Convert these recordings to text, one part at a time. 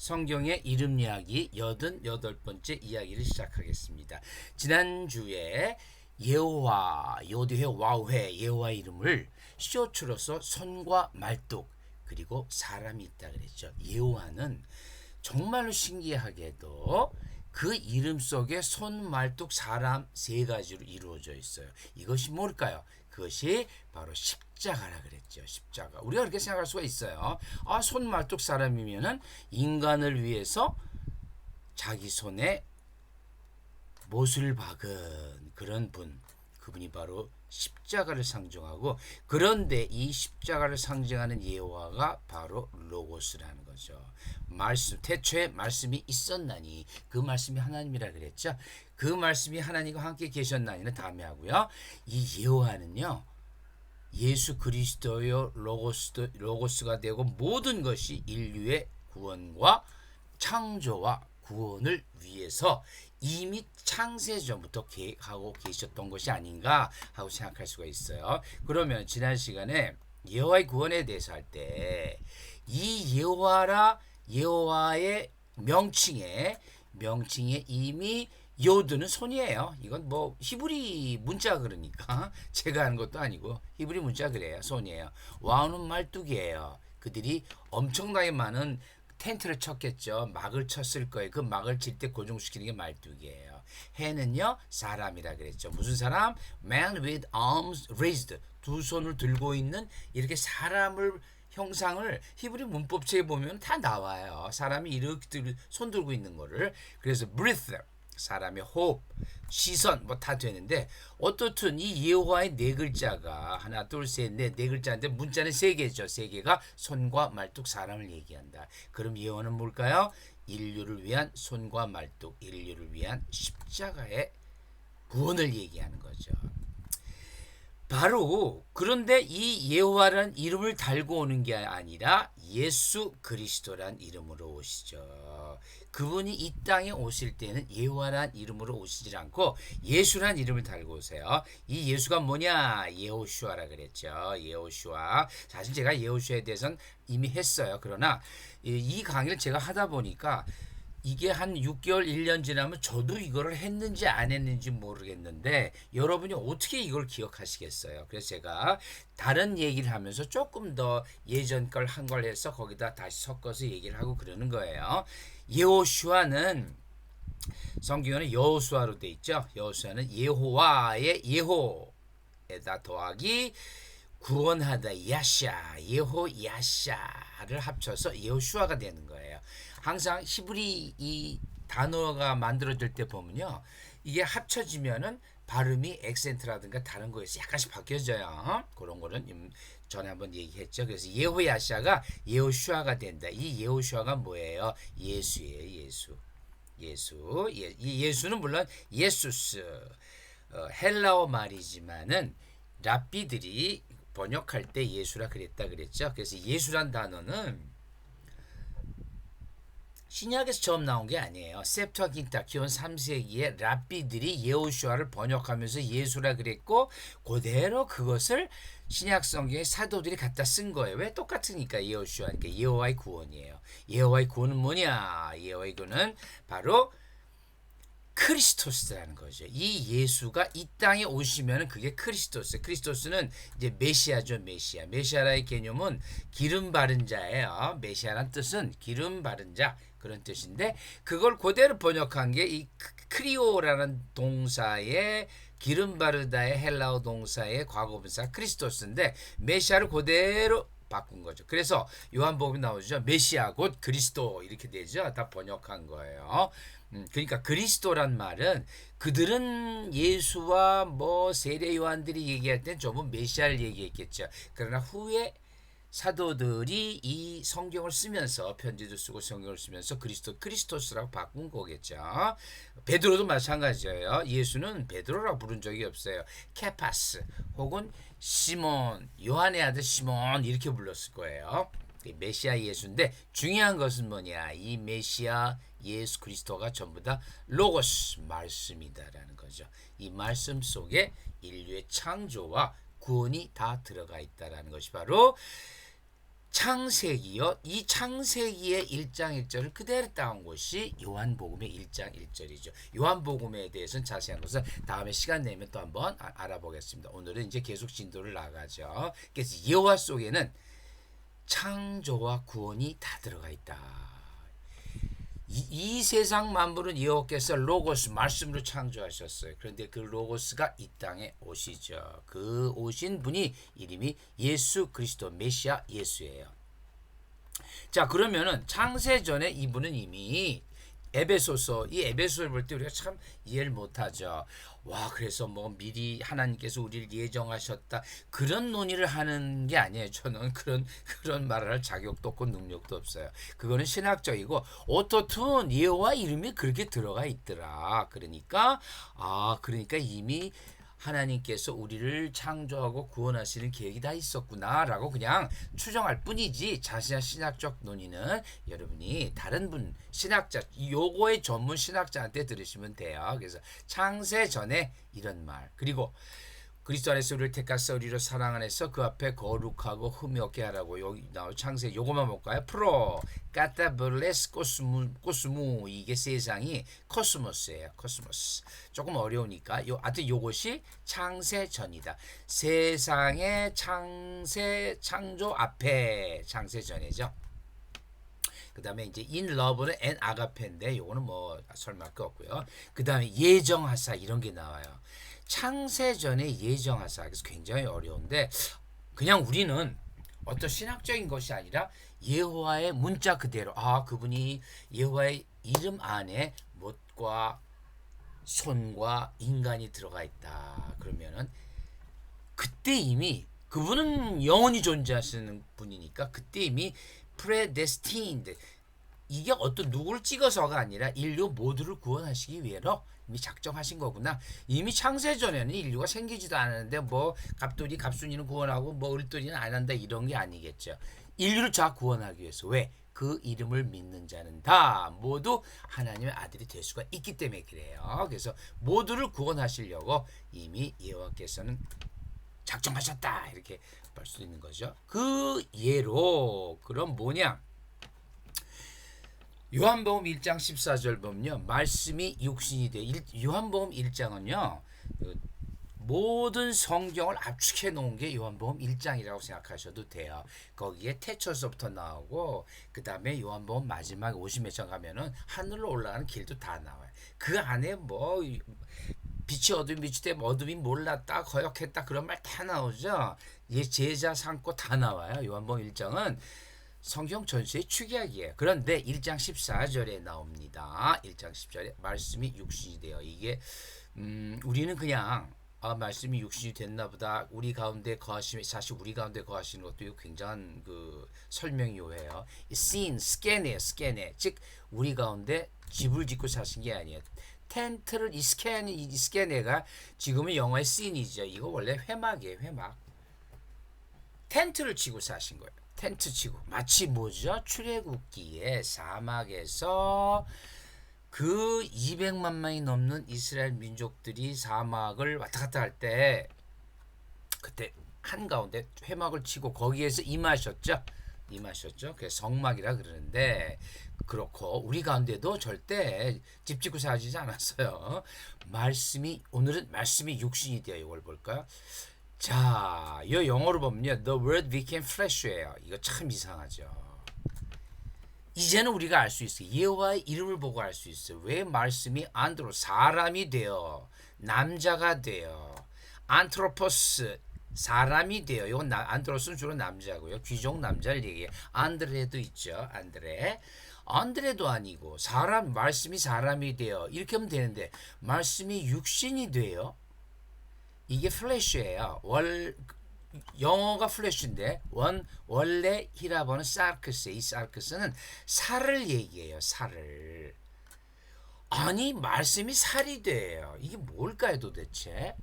성경의 이름 이야기 88번째 이야기를 시작하겠습니다. 지난주에 여호와, 요드회 와우회 여호와 이름을 쇼츠로서 손과 말뚝 그리고 사람이 있다 그랬죠. 여호와는 정말로 신기하게도 그 이름 속에 손, 말뚝, 사람 세 가지로 이루어져 있어요. 이것이 뭘까요? 그것이 바로 십자가라 그랬죠. 십자가. 우리가 그렇게 생각할 수가 있어요. 아, 손, 말뚝, 사람이면은 인간을 위해서 자기 손에 못을 박은 그런 분, 그분이 바로 십자가를 상징하고, 그런데 이 십자가를 상징하는 여호와가 바로 로고스라는 거죠. 말씀, 태초에 말씀이 있었나니, 그 말씀이 하나님이라 그랬죠. 그 말씀이 하나님과 함께 계셨나니는 다음에 하고요. 이 여호와는요, 예수 그리스도요 로고스가 되고, 모든 것이 인류의 구원과 창조와 구원을 위해서 이미 창세 전부터 계획하고 계셨던 것이 아닌가 하고 생각할 수가 있어요. 그러면 지난 시간에 여호와의 구원에 대해서 할 때 이 여호와의 명칭에 이미 요드는 손이에요. 이건 뭐 히브리 문자 그러니까 제가 하는 것도 아니고 히브리 문자 그래요. 손이에요. 와우는 말뚝이에요. 그들이 엄청나게 많은 텐트를 쳤겠죠. 막을 쳤을 거예요. 그 막을 칠 때 고정시키는 게 말뚝이에요. 해는요, 사람이라 그랬죠. 무슨 사람? Man with arms raised. 두 손을 들고 있는 이렇게 사람을 형상을 히브리 문법책에 보면 다 나와요. 사람이 이렇게 손 들고 있는 거를. 그래서 breath, 사람의 호흡, 시선 뭐 다 되는데, 어떻든 이 여호와의 네 글자가 하나 둘셋넷 네 글자인데 문자는 세 개죠. 세 개가 손과 말뚝 사람을 얘기한다. 그럼 여호와는 뭘까요? 인류를 위한 손과 말뚝, 인류를 위한 십자가의 구원을 얘기하는 거죠. 바로 그런데 이 여호와라는 이름을 달고 오는 게 아니라 예수 그리스도란 이름으로 오시죠. 그분이 이 땅에 오실 때는 여호와란 이름으로 오시지 않고 예수란 이름을 달고 오세요. 이 예수가 뭐냐? 여호슈아라 그랬죠. 여호슈아. 사실 제가 여호슈아에 대해서는 이미 했어요. 그러나 이 강의를 제가 하다 보니까 이게 한 6개월, 1년 지나면 저도 이거를 했는지 안 했는지 모르겠는데 여러분이 어떻게 이걸 기억하시겠어요? 그래서 제가 다른 얘기를 하면서 조금 더 예전 걸 한 걸 해서 거기다 다시 섞어서 얘기를 하고 그러는 거예요. 여호슈아는 성경에는 여호수아로 돼 있죠. 여호수아는 여호와의 예호에다 더하기 구원하다 야샤, 여호야샤를 합쳐서 여호슈아가 되는 거예요. 항상 히브리 이 단어가 만들어질 때 보면요, 이게 합쳐지면은 발음이 액센트라든가 다른 거에서 약간씩 바뀌어져요. 그런 거는 전에 한번 얘기했죠. 그래서 여호야샤가 여호슈아가 된다. 이 여호슈아가 뭐예요? 예수예요. 예수는 물론 예수스, 헬라어 말이지만은 랍비들이 번역할 때 예수라 그랬다 그랬죠. 그래서 예수란 단어는 신약에서 처음 나온 게 아니에요. 셉투아긴타 기원 3세기에 랍비들이 여호슈아를 번역하면서 예수라 그랬고, 그대로 그것을 신약 성경에 사도들이 갖다 쓴 거예요. 왜? 똑같으니까. 여호슈아니까 여호와의 구원이에요. 여호와의 구원은 뭐냐? 여호와의 구원은 바로 크리스토스라는 거죠. 이 예수가 이 땅에 오시면 그게 크리스토스. 크리스토스는 이제 메시아죠. 메시아라의 개념은 기름 바른 자예요. 메시아란 뜻은 기름 바른 자, 그런 뜻인데, 그걸 그대로 번역한 게 이 크리오라는 동사의 기름 바르다의 헬라어 동사의 과거분사 크리스토스인데, 메시아를 그대로 바꾼 거죠. 그래서 요한복음에 나오죠. 메시아 곧 그리스도 이렇게 되죠. 다 번역한 거예요. 그러니까 그리스도란 말은, 그들은 예수와 뭐 세례 요한들이 얘기할 때 전부 메시아를 얘기했겠죠. 그러나 후에 사도들이 이 성경을 쓰면서, 편지도 쓰고 성경을 쓰면서 크리스토스라고 바꾼 거겠죠. 베드로도 마찬가지예요. 예수는 베드로라고 부른 적이 없어요. 케파스 혹은 시몬, 요한의 아들 시몬 이렇게 불렀을 거예요. 메시아 예수인데, 중요한 것은 뭐냐? 이 메시아 예수 그리스도가 전부 다 로고스, 말씀이다라는 거죠. 이 말씀 속에 인류의 창조와 구원이 다 들어가 있다라는 것이 바로 창세기요. 이 창세기의 1장 1절을 그대로 따온 것이 요한복음의 1장 1절이죠. 요한복음에 대해서는 자세한 것은 다음에 시간 내면 또 한번 알아보겠습니다. 오늘은 이제 계속 진도를 나가죠. 그래서 여호와 속에는 창조와 구원이 다 들어가 있다. 이 세상 만물은 여호와께서 로고스 말씀으로 창조하셨어요. 그런데 그 로고스가 이 땅에 오시죠. 그 오신 분이 이름이 예수 그리스도 메시아 예수예요. 자, 그러면은 창세 전에 이분은 이미 에베소서, 이 에베소를 볼 때 우리가 참 이해를 못하죠. 와, 그래서 뭐 미리 하나님께서 우리를 예정하셨다, 그런 논의를 하는 게 아니에요. 저는 그런 말을 할 자격도 없고 능력도 없어요. 그거는 신학적이고 어떻든 여호와 이름이 그렇게 들어가 있더라. 그러니까 이미 하나님께서 우리를 창조하고 구원하시는 계획이 다 있었구나라고 그냥 추정할 뿐이지, 자세한 신학적 논의는 여러분이 다른 분 신학자, 요거의 전문 신학자한테 들으시면 돼요. 그래서 창세 전에 이런 말, 그리고 그리스도 안에서 우리를 택하사 우리로 사랑 안에서 그 앞에 거룩하고 흠이 없게 하라고. 여기 나오 창세 요거만 볼까요? 프로 까타블레스 코스무, 이게 세상이 코스모스예요. 코스모스. 조금 어려우니까 하여튼 요것이 창세 전이다. 세상의 창조 앞에 창세 전이죠. 그 다음에 이제 in love는 en 아가페인데 요거는 뭐 설명할 거 없고요. 그 다음에 예정하사, 이런 게 나와요. 창세전에 예정하사. 그래서 굉장히 어려운데 그냥 우리는 어떤 신학적인 것이 아니라 여호와의 문자 그대로, 그분이 여호와의 이름 안에 못과 손과 인간이 들어가 있다. 그러면은 그때 이미 그분은 영원히 존재하시는 분이니까 그때 이미 predestined, 이게 어떤 누구를 찍어서가 아니라 인류 모두를 구원하시기 위해서 이미 작정하신 거구나. 이미 창세전에는 인류가 생기지도 않았는데 뭐 갑돌이 갑순이는 구원하고 뭐 을돌이는 안 한다, 이런 게 아니겠죠. 인류를 다 구원하기 위해서. 왜? 그 이름을 믿는 자는 다 모두 하나님의 아들이 될 수가 있기 때문에 그래요. 그래서 모두를 구원하시려고 이미 여호와께서는 작정하셨다, 이렇게 볼 수 있는 거죠. 그 예로 그럼 뭐냐? 요한복음 1장 14절 보면요, 말씀이 육신이 돼. 요한복음 1장은요 모든 성경을 압축해 놓은 게 요한복음 1장이라고 생각하셔도 돼요. 거기에 태초서부터 나오고 그 다음에 요한복음 마지막 50몇 장 가면은 하늘로 올라가는 길도 다 나와요. 그 안에 뭐 빛이 어둠이 비추되 어둠이 몰랐다 거역했다 그런 말 다 나오죠. 제자 삼고 다 나와요. 요한복음 1장은 성경 전체의 축약이에요. 그런데 1장 14절에 나옵니다. 1장 10절에 말씀이 육신이 되어. 이게 우리는 그냥 말씀이 육신이 됐나 보다, 우리 가운데 거하시면, 사실 우리 가운데 거하시는 것도 굉장한 그 설명이 요해요. 스캐네요. 즉 우리 가운데 집을 짓고 사신 게 아니에요. 텐트를, 이 스캐네가 지금은 영어의 씬이죠. 이거 원래 회막이에요. 회막. 텐트를 치고 사신 거예요. 텐트 치고. 마치 뭐죠? 출애굽기에 사막에서 그 200만 명이 넘는 이스라엘 민족들이 사막을 왔다 갔다 할 때 그때 한가운데 회막을 치고 거기에서 임하셨죠. 그래서 성막이라 그러는데, 그렇고 우리 가운데도 절대 집 짓고 사시지 않았어요. 오늘은 말씀이 육신이 되어. 이걸 볼까요? 자, 이 영어로 보면요, The word became flesh예요. 이거 참 이상하죠. 이제는 우리가 알 수 있어요. 여호와의 이름을 보고 알 수 있어요. 왜 말씀이 안드로, 사람이 되어, 남자가 되어, 안트로포스, 사람이 되어. 이건 안드로스는 주로 남자고요. 귀족 남자를 얘기해요. 안드레도 있죠. 안드레도 아니고 말씀이 사람이 되어, 이렇게 하면 되는데 말씀이 육신이 되어. 이게 플래시예요. 영어가 플래시인데 원래 히라보는 사르크스. 이 사르크스는 살을 얘기해요. 살을. 아니, 말씀이 살이 돼요. 이게 뭘까요 도대체?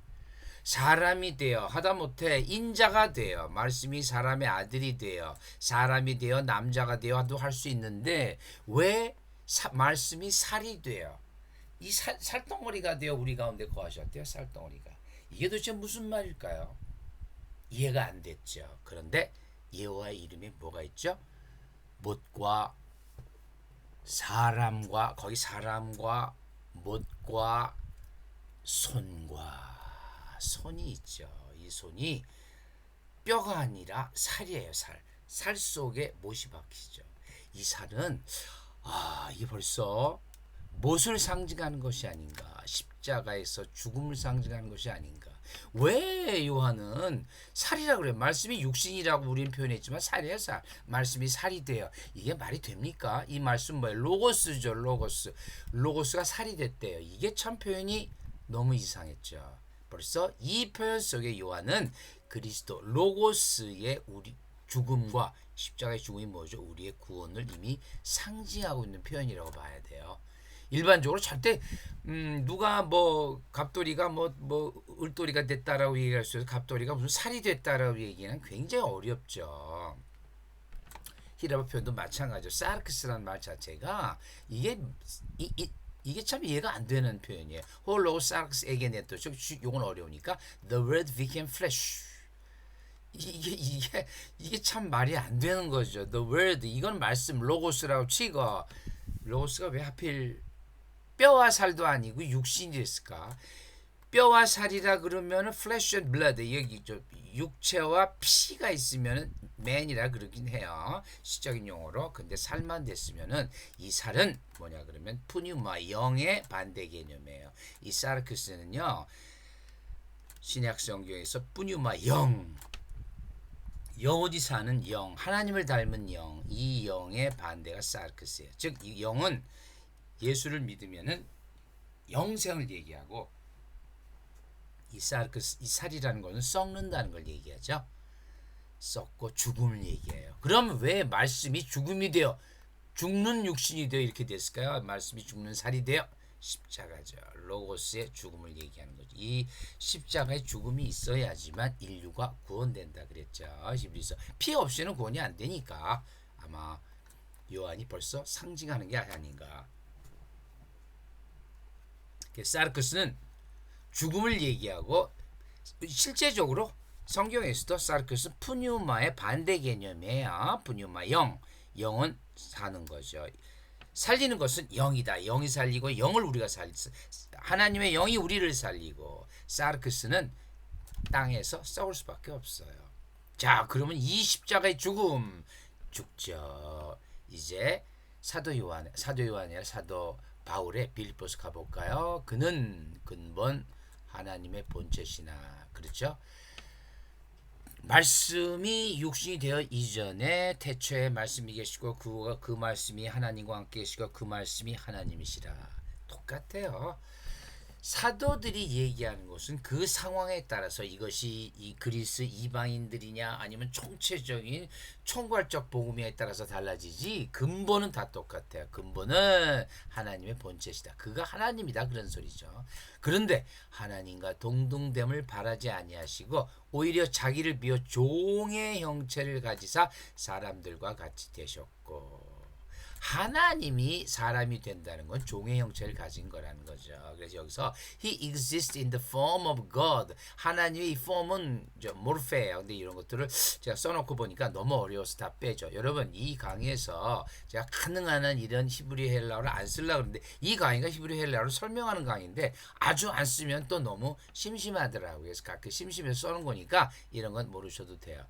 사람이 되어, 하다못해 인자가 되어, 말씀이 사람의 아들이 되어, 사람이 되어 남자가 되어도 할 수 있는데 왜 말씀이 살이 되어, 이 살덩어리가 되어 우리 가운데 거하셨대요. 살덩어리가. 이게 도대체 무슨 말일까요? 이해가 안 됐죠. 그런데 여호와의 이름에 뭐가 있죠? 못과 사람과 거기 사람과 못과 손과 손이 있죠. 이 손이 뼈가 아니라 살이에요. 살 속에 못이 박히죠. 이 살은 이게 벌써 못을 상징하는 것이 아닌가, 십자가에서 죽음을 상징하는 것이 아닌가. 왜 요한은 살이라 그래요? 말씀이 육신이라고 우리는 표현했지만 살이에요. 살. 말씀이 살이 돼요. 이게 말이 됩니까? 이 말씀 뭐예요? 로고스죠. 로고스가 살이 됐대요. 이게 참 표현이 너무 이상했죠. 벌써 이 표현 속에 요한은 그리스도 로고스의 우리 죽음과 십자가의 죽음이 뭐죠? 우리의 구원을 이미 상징하고 있는 표현이라고 봐야 돼요. 일반적으로 절대 누가 뭐 갑돌이가 뭐 을돌이가 됐다라고 얘기할 수 있어요. 갑돌이가 무슨 살이 됐다라고 얘기는 굉장히 어렵죠. 히라보 표현도 마찬가지죠. 사르크스라는 말 자체가 이게 참 이해가 안 되는 표현이에요. 홀로 사르크스 에게네토. 요건 어려우니까 the word became flesh. 이게 참 말이 안 되는 거죠. The word 이건 말씀 로고스라고 치고 로고스가 왜 하필 뼈와 살도 아니고 육신이 됐을까? 뼈와 살이라 그러면은 flesh and blood 여기 육체와 피가 있으면은 man이라 그러긴 해요. 시적인 용어로. 근데 살만 됐으면은 이 살은 뭐냐 그러면 푸뉴마 영의 반대 개념이에요. 이 사르크스는요 신약 성경에서 푸뉴마 영원히 사는 영, 하나님을 닮은 영, 이 영의 반대가 사르크스예요. 즉 이 영은 예수를 믿으면은 영생을 얘기하고 이 사르크스 이 살이라는 것은 썩는다는 걸 얘기하죠. 썩고 죽음을 얘기해요. 그럼 왜 말씀이 죽음이 되어 죽는 육신이 되어 이렇게 됐을까요? 말씀이 죽는 살이 되어 십자가죠. 로고스의 죽음을 얘기하는 거죠. 이 십자가의 죽음이 있어야지만 인류가 구원된다 그랬죠. 히브리서 피 없이는 구원이 안 되니까 아마 요한이 벌써 상징하는 게 아닌가. 사르크스는 죽음을 얘기하고 실제적으로 성경에서도 사르크스 푸뉴마의 반대 개념이에요. 푸뉴마 영은 사는 거죠. 살리는 것은 영이다. 영이 살리고 영을 우리가 하나님의 영이 우리를 살리고 사르크스는 땅에서 썩을 수밖에 없어요. 자, 그러면 이 십자가의 죽죠. 이제 사도 요한이라 사도 바울의 빌립보서 가볼까요? 그는 근본 하나님의 본체시나 그렇죠? 말씀이 육신이 되어 이전에 태초에 말씀이 계시고 그 말씀이 하나님과 함께 계시고 그 말씀이 하나님이시라. 똑같아요. 사도들이 얘기하는 것은 그 상황에 따라서 이것이 이 그리스 이방인들이냐 아니면 총체적인 총괄적 복음에 따라서 달라지지 근본은 다 똑같아요. 근본은 하나님의 본체시다. 그가 하나님이다 그런 소리죠. 그런데 하나님과 동등됨을 바라지 아니하시고 오히려 자기를 비워 종의 형체를 가지사 사람들과 같이 되셨고 하나님이 사람이 된다는 건 종의 형체를 가진 거라는 거죠. 그래서 여기서 He exists in the form of God. 하나님의 이 form은 모르페예요. 근데 이런 것들을 제가 써놓고 보니까 너무 어려워서 다 빼죠. 여러분 이 강의에서 제가 가능한 한 이런 히브리 헬라어를 안 쓰려고 그러는데 이 강의가 히브리 헬라어를 설명하는 강의인데 아주 안 쓰면 또 너무 심심하더라고요. 그래서 가끔 심심해서 써놓은 거니까 이런 건 모르셔도 돼요.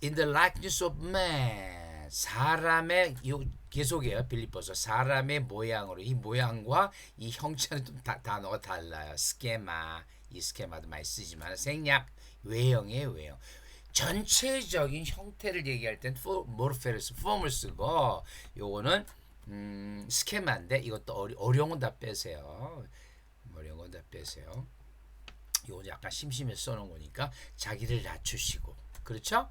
In the likeness of man. 사람의 계속해요. 빌립보서 사람의 모양으로 이 모양과 이 형체는 좀 단어가 달라요. 스케마 이 스케마도 많이 쓰지만 생략 외형이에요. 외형 전체적인 형태를 얘기할 땐 모르페르스 폼을 쓰고 요거는 스케마인데 이것도 어려운 건 다 빼세요. 어려운 건 다 빼세요. 요거 약간 심심해서 써놓은 거니까 자기를 낮추시고 그렇죠?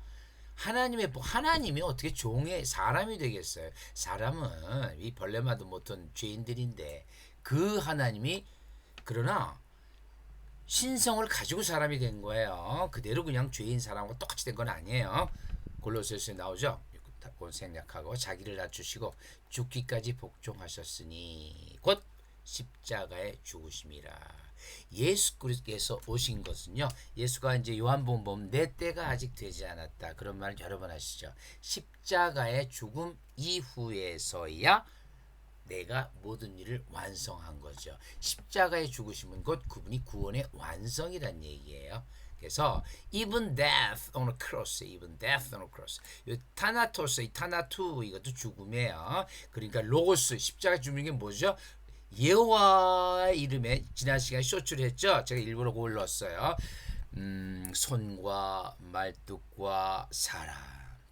하나님이 어떻게 종의 사람이 되겠어요? 사람은 이 벌레마도 못한 죄인들인데 그 하나님이 그러나 신성을 가지고 사람이 된 거예요. 그대로 그냥 죄인 사람과 똑같이 된 건 아니에요. 골로새서에 나오죠. 그건 생략하고 자기를 낮추시고 죽기까지 복종하셨으니 곧 십자가의 죽으심이라. 예수께서 오신 것은요. 예수가 이제 요한복음 보면 내 때가 아직 되지 않았다. 그런 말을 여러 번 하시죠. 십자가의 죽음 이후에서야 내가 모든 일을 완성한 거죠. 십자가의 죽으심은 곧 그분이 구원의 완성이란 얘기예요. 그래서 even death on a cross, even death on a cross. 이 타나토스, 이 타나투 이것도 죽음이에요. 그러니까 로고스 십자가 죽는 게 뭐죠? 여호와 이름에 지난 시간에 쇼츠를 했죠. 제가 일부러 그걸 넣었어요. 손과 말뚝과 사람.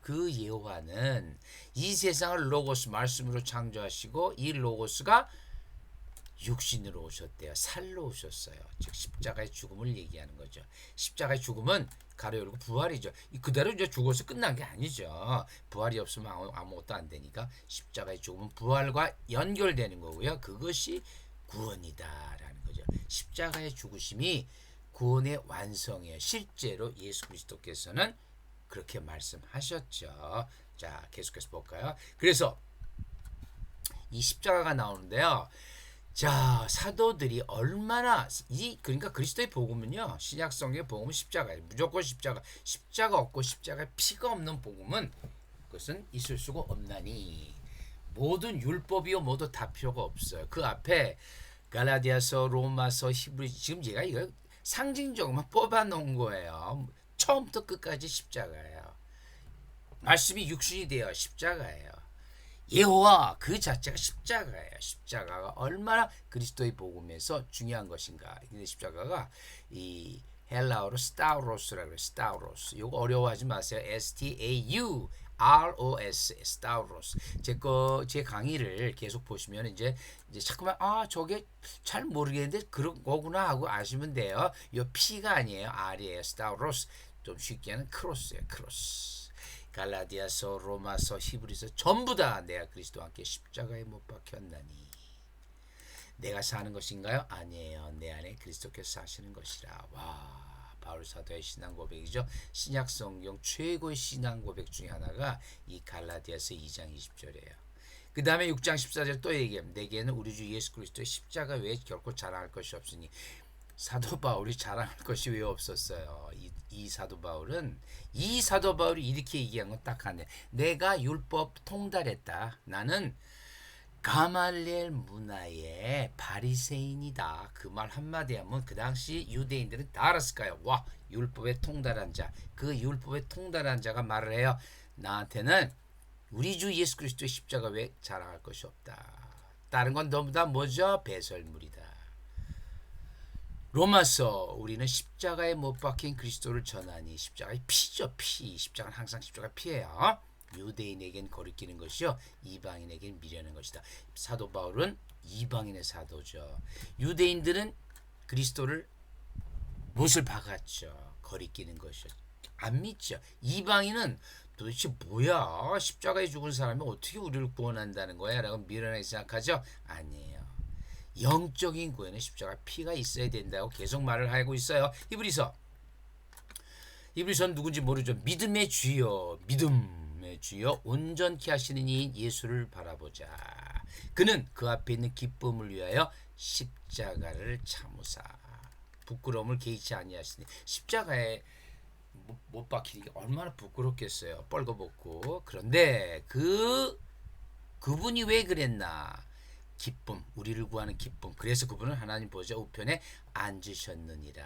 그 여호와는 이 세상을 로고스 말씀으로 창조하시고 이 로고스가 육신으로 오셨대요. 살로 오셨어요. 즉 십자가의 죽음을 얘기하는 거죠. 십자가의 죽음은 가로 열고 부활이죠. 그대로 이제 죽어서 끝난 게 아니죠. 부활이 없으면 아무것도 안 되니까 십자가의 죽음은 부활과 연결되는 거고요. 그것이 구원이다라는 거죠. 십자가의 죽으심이 구원의 완성이에요. 실제로 예수 그리스도께서는 그렇게 말씀하셨죠. 자, 계속해서 볼까요? 그래서 이 십자가가 나오는데요. 자, 사도들이 얼마나 그러니까 그리스도의 복음은요. 신약 성경의 복음은 십자가예요. 무조건 십자가 없고 십자가에 피가 없는 복음은 그것은 있을 수가 없나니 모든 율법이요 모두 다 필요가 없어요. 그 앞에 갈라디아서, 로마서, 히브리 지금 제가 이거 상징적으로만 뽑아 놓은 거예요. 처음부터 끝까지 십자가예요. 말씀이 육신이 되어 십자가예요. 여호와 그 자체가 십자가예요. 십자가가 얼마나 그리스도의 복음에서 중요한 것인가. 근데 십자가가 이 헬라어로 스타우로스라고 해요. 스타우로스. 이거 어려워하지 마세요. STAUROS 스타우로스. 제 강의를 계속 보시면 이제 자꾸만 저게 잘 모르겠는데 그런 거구나 하고 아시면 돼요. 이 P가 아니에요. R이에요. 스타우로스. 좀 쉽게 하는 크로스예요. 크로스. 갈라디아서, 로마서, 히브리서 전부 다 내가 그리스도와 함께 십자가에 못 박혔나니 내가 사는 것인가요? 아니에요. 내 안에 그리스도께서 사시는 것이라. 와, 바울 사도의 신앙 고백이죠. 신약 성경 최고의 신앙 고백 중에 하나가 이 갈라디아서 2장 20절이에요. 그 다음에 6장 14절 또 얘기합니다. 내게는 우리 주 예수 그리스도의 십자가 외에 결코 자랑할 것이 없으니. 사도 바울이 자랑할 것이 왜 없었어요? 이 사도 바울이 이렇게 얘기한 건 딱 하네. 내가 율법 통달했다. 나는 가말리엘 문화의 바리새인이다. 그 말 한마디 하면 그 당시 유대인들은 다 알았을 거예요. 와, 율법에 통달한 자. 그 율법에 통달한 자가 말을 해요. 나한테는 우리 주 예수 그리스도의 십자가 외에 자랑할 것이 없다. 다른 건 너무 다 뭐죠? 배설물이다. 로마서 우리는 십자가에 못 박힌 그리스도를 전하니 십자가의 피죠. 피. 십자가는 항상 십자가 피예요. 유대인에겐 거리끼는 것이요 이방인에겐 미련한 것이다. 사도 바울은 이방인의 사도죠. 유대인들은 그리스도를 못을 박았죠. 거리끼는 것이요. 안 믿죠. 이방인은 도대체 뭐야? 십자가에 죽은 사람이 어떻게 우리를 구원한다는 거야? 라고 미련하게 생각하죠. 아니에요. 영적인 구원에 십자가 피가 있어야 된다고 계속 말을 하고 있어요. 히브리서는 누군지 모르죠. 믿음의 주여 온전케 하시는 이인 예수를 바라보자. 그는 그 앞에 있는 기쁨을 위하여 십자가를 참으사 부끄러움을 개의치 아니하시니. 십자가에 못 박히는 게 얼마나 부끄럽겠어요. 뻘거벗고. 그런데 그분이 왜 그랬나? 기쁨, 우리를 구하는 기쁨. 그래서 그분은 하나님 보좌 우편에 앉으셨느니라.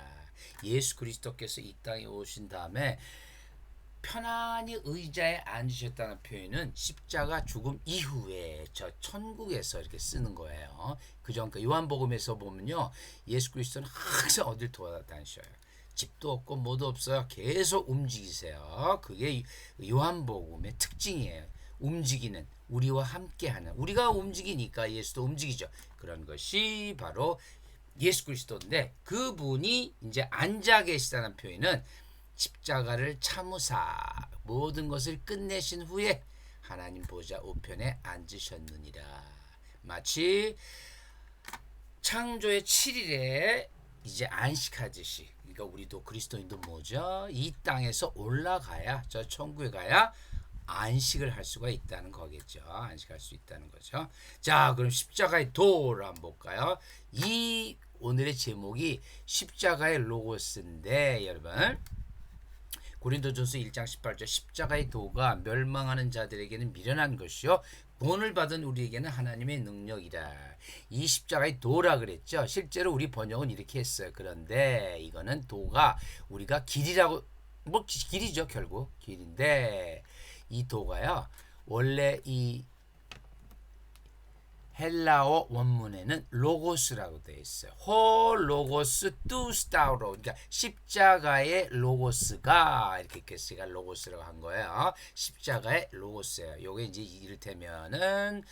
예수 그리스도께서 이 땅에 오신 다음에 편안히 의자에 앉으셨다는 표현은 십자가 죽음 이후에 저 천국에서 이렇게 쓰는 거예요. 그러니까 요한복음에서 보면요, 예수 그리스도는 항상 어딜 돌아다니셔요. 집도 없고 뭐도 없어요. 계속 움직이세요. 그게 요한복음의 특징이에요. 움직이는, 우리와 함께하는, 우리가 움직이니까 예수도 움직이죠. 그런 것이 바로 예수 그리스도인데, 그분이 이제 앉아 계시다는 표현은 십자가를 참으사 모든 것을 끝내신 후에 하나님 보좌 우편에 앉으셨느니라. 마치 창조의 7일에 이제 안식하듯이. 그러니까 우리도 그리스도인도 뭐죠? 이 땅에서 올라가야, 저 천국에 가야 안식을 할 수가 있다는 거겠죠. 안식할 수 있다는 거죠. 자, 그럼 십자가의 도를 한번 볼까요? 이 오늘의 제목이 십자가의 로고스인데 여러분 고린도전서 1장 18절 십자가의 도가 멸망하는 자들에게는 미련한 것이요 구원을 받은 우리에게는 하나님의 능력이라. 이 십자가의 도라 그랬죠. 실제로 우리 번역은 이렇게 했어요. 그런데 이거는 도가 우리가 길이라고 뭐 길이죠. 결국 길인데 이 도가요. 원래 이 헬라어 원문에는 로고스라고 되어 있어요. 호 로고스 뚜 스타우로. 그러니까 십자가의 로고스가 이렇게 글씨가 로고스라고 한 거예요. 십자가의 로고스예요. 요게 이제 이를테면은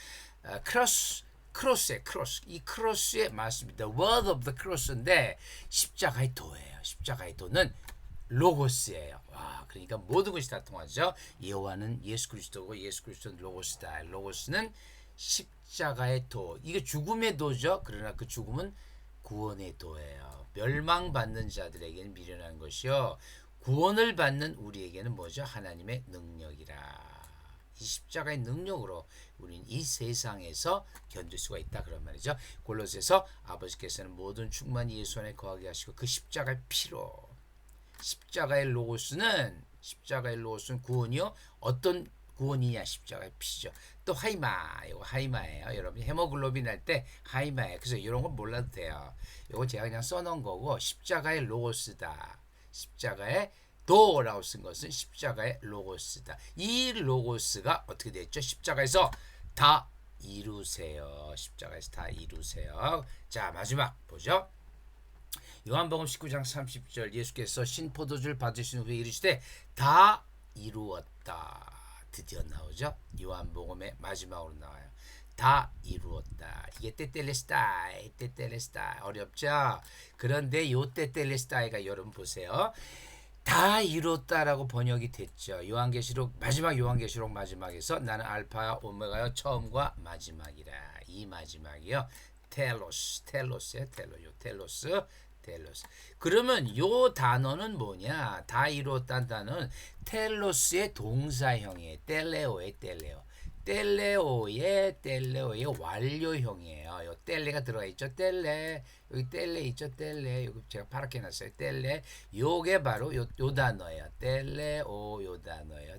크로스의 크로스. 이 크로스의 맞습니다. word of the cross인데 십자가의 도예요. 십자가의 도는 로고스예요. 와, 그러니까 모든 것이 다 통하죠. 여호와는 예수 그리스도고 예수 그리스도는 로고스다. 로고스는 십자가의 도. 이게 죽음의 도죠. 그러나 그 죽음은 구원의 도예요. 멸망받는 자들에게는 미련한 것이요. 구원을 받는 우리에게는 뭐죠? 하나님의 능력이라. 이 십자가의 능력으로 우리는 이 세상에서 견딜 수가 있다 그런 말이죠. 골로새서 아버지께서는 모든 충만히 예수 안에 거하게 하시고 그 십자가의 피로 십자가의 로고스는 구원이요. 어떤 구원이냐 십자가의 피죠. 또 하이마 이거 하이마예요. 여러분 헤모글로빈 할 때 하이마예요. 그래서 이런 건 몰라도 돼요. 이거 제가 그냥 써놓은 거고 십자가의 로고스다. 십자가의 도라고 쓴 것은 십자가의 로고스다. 이 로고스가 어떻게 됐죠? 십자가에서 다 이루세요. 십자가에서 다 이루세요. 자 마지막 보죠. 요한복음 19장 30절 예수께서 신포도주를 받으신 후에 이르시되 다 이루었다. 드디어 나오죠. 요한복음의 마지막으로 나와요. 다 이루었다. 이게 테텔레스타이 어렵죠. 그런데 요 테텔레스타이가 여러분 보세요. 다 이뤘다라고 번역이 됐죠. 요한계시록 마지막에서 나는 알파와 오메가요 처음과 마지막이라. 이 마지막이요. 텔로스예요. 텔로스. 그러면 요 단어는 뭐냐? 다 이뤘다는 단어는 텔로스의 동사형이에요. 텔레오의 완료형이에요. 요 텔레가 들어가 있죠. 여기 텔레 있죠. 여기 제가 파랗게 놨어요. 텔레. 요게 바로 요 단어예요. 요 단어예요.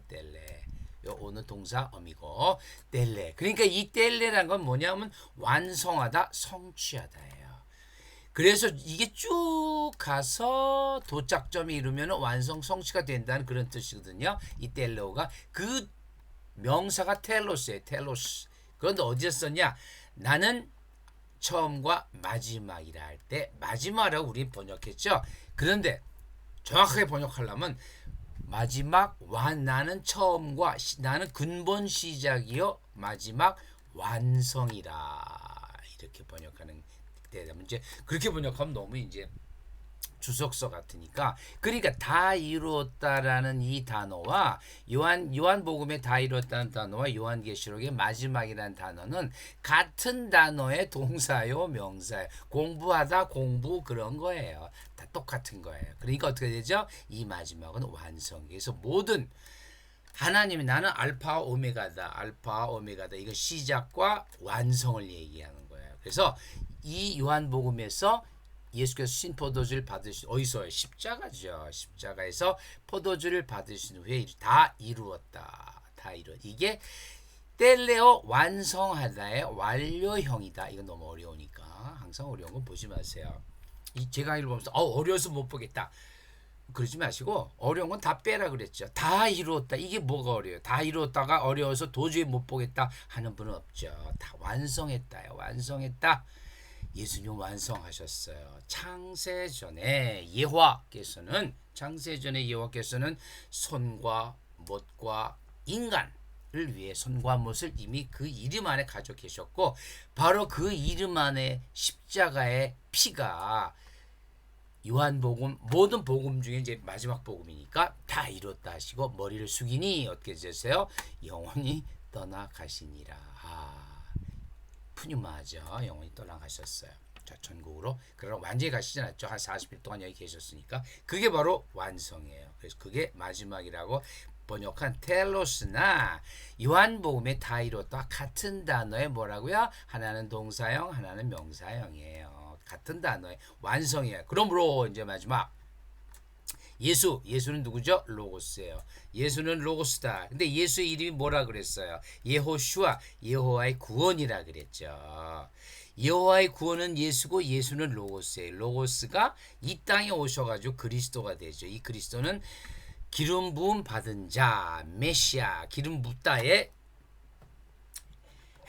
요 오는 동사 어미고 텔레. 그러니까 이 텔레란 건 뭐냐면 완성하다, 성취하다예요. 그래서 이게 쭉 가서 도착점에 이르면 완성 성취가 된다는 그런 뜻이거든요. 이 텔레오가 그 명사가 텔로스예요. 텔로스. 그런데 어디서 썼냐? 나는 처음과 마지막이라 할 때 마지막이라고 우리 번역했죠. 그런데 정확하게 번역하려면 마지막 나는 처음과 나는 근본 시작이요 마지막 완성이라 이렇게 번역하는 대답은 이제 그렇게 번역하면 너무 이제 주석서 같으니까 그러니까 다 이루었다라는 이 단어와 요한복음에 다 이루었다는 단어와 요한계시록의 마지막이라는 단어는 같은 단어의 동사요 명사요. 공부하다 공부 그런 거예요. 다 똑같은 거예요. 그러니까 어떻게 되죠? 이 마지막은 완성. 그래서 모든 하나님이 나는 알파와 오메가다. 이거 시작과 완성을 얘기하는 거예요. 그래서 이 요한복음에서 예수께서 신포도주를 받으신 어디서요? 십자가죠. 십자가에서 포도주를 받으신 후에 다 이루었다. 이게 텔레오 완성하다의 완료형이다. 이건 너무 어려우니까 항상 어려운 건 보지 마세요. 제가 읽으면서 어려워서 못 보겠다. 그러지 마시고 어려운 건 다 빼라 그랬죠. 다 이루었다. 이게 뭐가 어려워요? 다 이루었다가 어려워서 도저히 못 보겠다 하는 분은 없죠. 다 완성했다요. 완성했다. 예수님 완성하셨어요. 창세전에 여호와께서는 손과 못과 인간을 위해 손과 못을 이미 그 이름 안에 가지고 계셨고 바로 그 이름 안에 십자가의 피가 요한복음 모든 복음 중에 이제 마지막 복음이니까 다 이뤘다 하시고 머리를 숙이니 어떻게 되세요? 영원히 떠나가시니라. 푸뉴마죠. 영원히 떠나가셨어요. 자, 천국으로. 그러나 완전히 가시지 않았죠. 한 40일 동안 여기 계셨으니까. 그게 바로 완성이에요. 그래서 그게 마지막이라고 번역한 텔로스나 요한복음의 다이로트와 같은 단어의 뭐라고요? 하나는 동사형, 하나는 명사형이에요. 같은 단어의 완성이에요. 그러므로 이제 마지막 예수는 누구죠? 로고스예요. 예수는 로고스다. 근데 예수의 이름이 뭐라 그랬어요? 예호슈아, 여호와의 구원이라 그랬죠. 여호와의 구원은 예수고 예수는 로고스예요. 로고스가 이 땅에 오셔가지고 그리스도가 되죠. 이 그리스도는 기름 부음 받은 자, 메시아, 기름 붓다의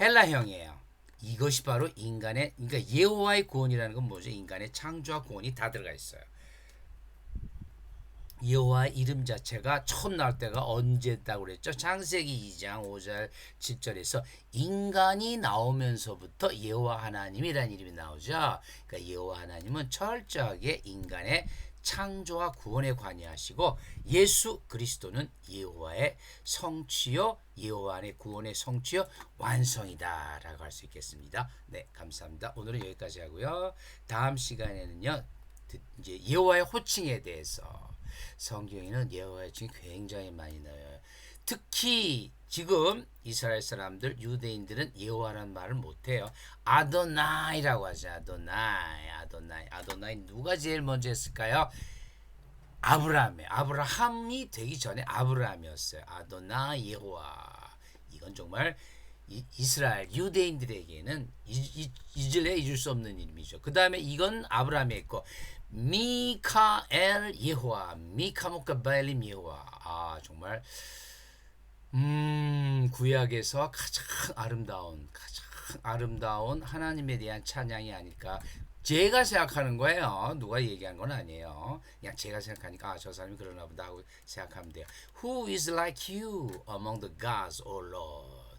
헬라형이에요. 이것이 바로 인간의, 그러니까 여호와의 구원이라는 건 뭐죠? 인간의 창조와 구원이 다 들어가 있어요. 여호와 이름 자체가 처음 나올 때가 언제다고 그랬죠? 창세기 2장 5절 7절에서 인간이 나오면서부터 여호와 하나님이라는 이름이 나오죠. 그러니까 여호와 하나님은 철저하게 인간의 창조와 구원에 관여하시고 예수 그리스도는 여호와의 성취요, 여호와 안의 구원의 성취요 완성이다라고 할 수 있겠습니다. 네, 감사합니다. 오늘은 여기까지 하고요. 다음 시간에는요, 이제 여호와의 호칭에 대해서 성경에는 여호와의 호칭이 굉장히 많이 나와요. 특히 지금 이스라엘 사람들, 유대인들은 여호와라는 말을 못해요. 아도나이라고 하죠. 아도나이. 누가 제일 먼저 했을까요? 아브라함이 되기 전에 아브라함이었어요. 아도나 여호와. 이건 정말 이스라엘 유대인들에게는 잊을래 잊을 수 없는 이름이죠. 그 다음에 이건 아브라함이 했고 미카엘 여호와, 미카모카바엘림 여호와. 아 정말 구약에서 가장 아름다운 하나님에 대한 찬양이 아닐까. 제가 생각하는 거예요. 누가 얘기한 건 아니에요. 그냥 제가 생각하니까 저 사람이 그러나 보다 하고 생각하면 돼요. Who is like you among the gods, O Lord?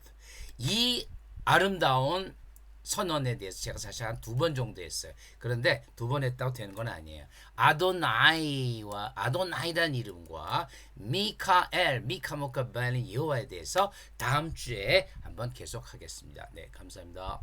이 아름다운 선언에 대해서 제가 사실 한 2번 정도 했어요. 그런데 2번 했다고 되는 건 아니에요. 아도나이라는 이름과 미카모카바엘린 여호와에 대해서 다음 주에 한번 계속하겠습니다. 네, 감사합니다.